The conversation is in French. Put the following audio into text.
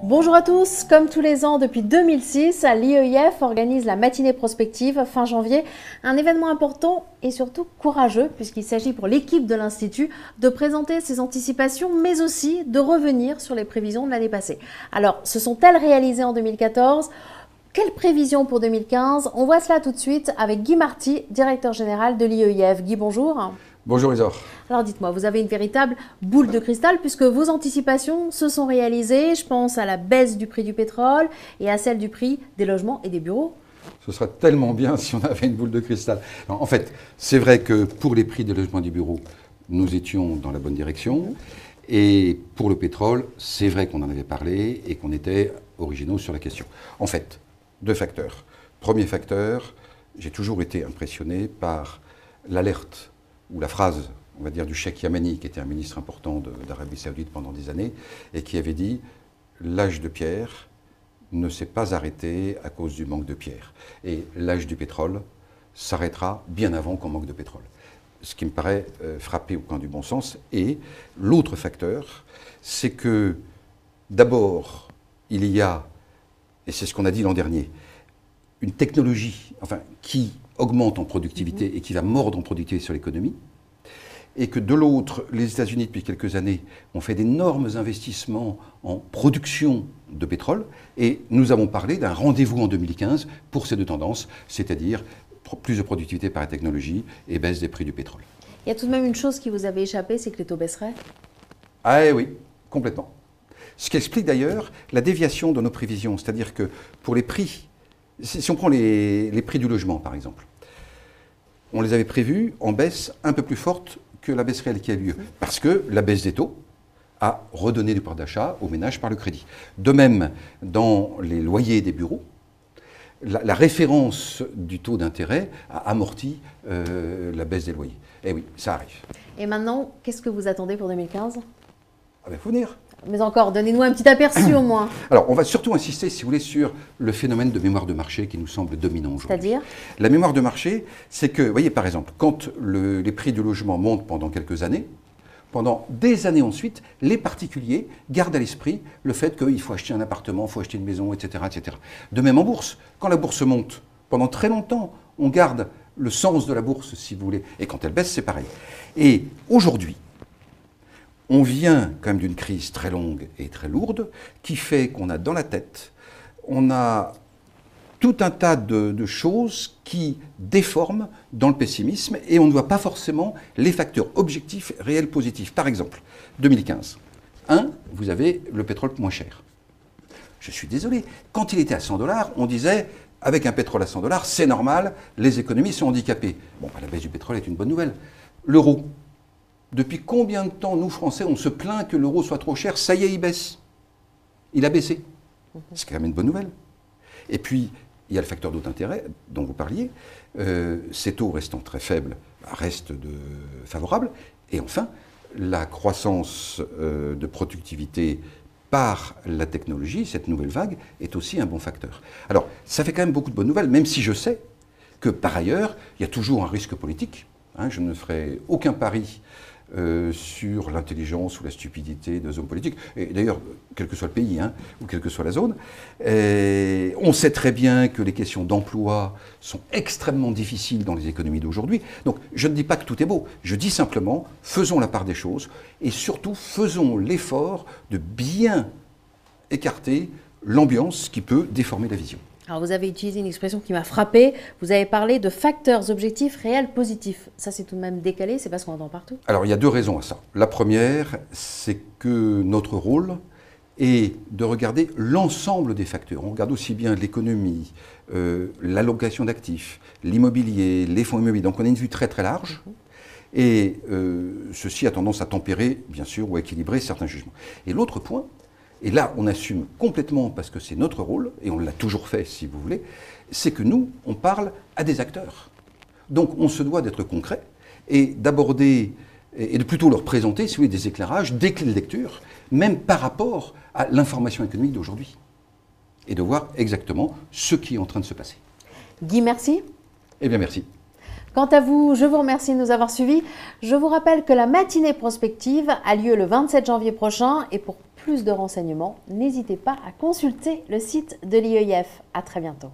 Bonjour à tous, comme tous les ans depuis 2006, l'IEIF organise la matinée prospective fin janvier, un événement important et surtout courageux puisqu'il s'agit pour l'équipe de l'Institut de présenter ses anticipations mais aussi de revenir sur les prévisions de l'année passée. Alors, se sont-elles réalisées en 2014 ? Quelles prévisions pour 2015 ? On voit cela tout de suite avec Guy Marty, directeur général de l'IEIF. Guy, bonjour. Bonjour Isor. Alors dites-moi, vous avez une véritable boule de cristal puisque vos anticipations se sont réalisées. Je pense à la baisse du prix du pétrole et à celle du prix des logements et des bureaux. Ce serait tellement bien si on avait une boule de cristal. Non, en fait, c'est vrai que pour les prix des logements et des bureaux, nous étions dans la bonne direction. Et pour le pétrole, c'est vrai qu'on en avait parlé et qu'on était originaux sur la question. En fait, deux facteurs. Premier facteur, j'ai toujours été impressionné par l'alerte ou la phrase, on va dire, du cheikh Yamani, qui était un ministre important d'Arabie Saoudite pendant des années, et qui avait dit « l'âge de pierre ne s'est pas arrêté à cause du manque de pierre. Et l'âge du pétrole s'arrêtera bien avant qu'on manque de pétrole. » Ce qui me paraît frapper au coin du bon sens. Et l'autre facteur, c'est que d'abord, il y a, et c'est ce qu'on a dit l'an dernier, une technologie qui augmente en productivité et qui va mordre en productivité sur l'économie, et que de l'autre, les États-Unis, depuis quelques années, ont fait d'énormes investissements en production de pétrole, et nous avons parlé d'un rendez-vous en 2015 pour ces deux tendances, c'est-à-dire plus de productivité par la technologie et baisse des prix du pétrole. Il y a tout de même une chose qui vous avait échappé, c'est que les taux baisseraient ? Ah oui, complètement. Ce qui explique d'ailleurs la déviation de nos prévisions, c'est-à-dire que pour les prix, si on prend les prix du logement, par exemple, on les avait prévus en baisse un peu plus forte que la baisse réelle qui a eu lieu. Parce que la baisse des taux a redonné du pouvoir d'achat aux ménages par le crédit. De même, dans les loyers des bureaux, la référence du taux d'intérêt a amorti la baisse des loyers. Eh oui, ça arrive. Et maintenant, qu'est-ce que vous attendez pour 2015 ? Ah ben, faut venir. Mais encore, donnez-nous un petit aperçu au moins. Alors, on va surtout insister, si vous voulez, sur le phénomène de mémoire de marché qui nous semble dominant aujourd'hui. C'est-à-dire ? La mémoire de marché, c'est que, vous voyez, par exemple, quand les prix du logement montent pendant quelques années, pendant des années ensuite, les particuliers gardent à l'esprit le fait qu'il faut acheter un appartement, il faut acheter une maison, etc., etc. De même en bourse. Quand la bourse monte, pendant très longtemps, on garde le sens de la bourse, si vous voulez. Et quand elle baisse, c'est pareil. Et aujourd'hui, on vient quand même d'une crise très longue et très lourde qui fait qu'on a dans la tête, on a tout un tas de choses qui déforment dans le pessimisme et on ne voit pas forcément les facteurs objectifs, réels, positifs. Par exemple, 2015. Vous avez le pétrole moins cher. Je suis désolé. Quand il était à 100 $, on disait, avec un pétrole à 100 $, c'est normal, les économies sont handicapées. Bon, la baisse du pétrole est une bonne nouvelle. L'euro. Depuis combien de temps, nous, Français, on se plaint que l'euro soit trop cher ? Ça y est, il baisse. Il a baissé. C'est quand même une bonne nouvelle. Et puis, il y a le facteur d'autre intérêt dont vous parliez. Ces taux restant très faibles restent favorables. Et enfin, la croissance de productivité par la technologie, cette nouvelle vague, est aussi un bon facteur. Alors, ça fait quand même beaucoup de bonnes nouvelles, même si je sais que, par ailleurs, il y a toujours un risque politique. Je ne ferai aucun pari sur l'intelligence ou la stupidité des hommes politiques, et d'ailleurs, quel que soit le pays, ou quelle que soit la zone. On sait très bien que les questions d'emploi sont extrêmement difficiles dans les économies d'aujourd'hui. Donc, je ne dis pas que tout est beau, je dis simplement, faisons la part des choses, et surtout, faisons l'effort de bien écarter l'ambiance qui peut déformer la vision. Alors vous avez utilisé une expression qui m'a frappée, vous avez parlé de facteurs objectifs réels positifs. Ça c'est tout de même décalé, c'est parce qu'on entend partout. Alors il y a deux raisons à ça. La première, c'est que notre rôle est de regarder l'ensemble des facteurs. On regarde aussi bien l'économie, l'allocation d'actifs, l'immobilier, les fonds immobiliers. Donc on a une vue très très large. Et ceci a tendance à tempérer, bien sûr, ou à équilibrer certains jugements. Et l'autre point, et là, on assume complètement, parce que c'est notre rôle, et on l'a toujours fait, si vous voulez, c'est que nous, on parle à des acteurs. Donc, on se doit d'être concret et d'aborder, et de plutôt leur présenter, si vous voulez, des éclairages, des clés de lecture, même par rapport à l'information économique d'aujourd'hui. Et de voir exactement ce qui est en train de se passer. Guy, merci. Eh bien, merci. Quant à vous, je vous remercie de nous avoir suivis. Je vous rappelle que la matinée prospective a lieu le 27 janvier prochain et pour plus de renseignements, n'hésitez pas à consulter le site de l'IEIF. À très bientôt.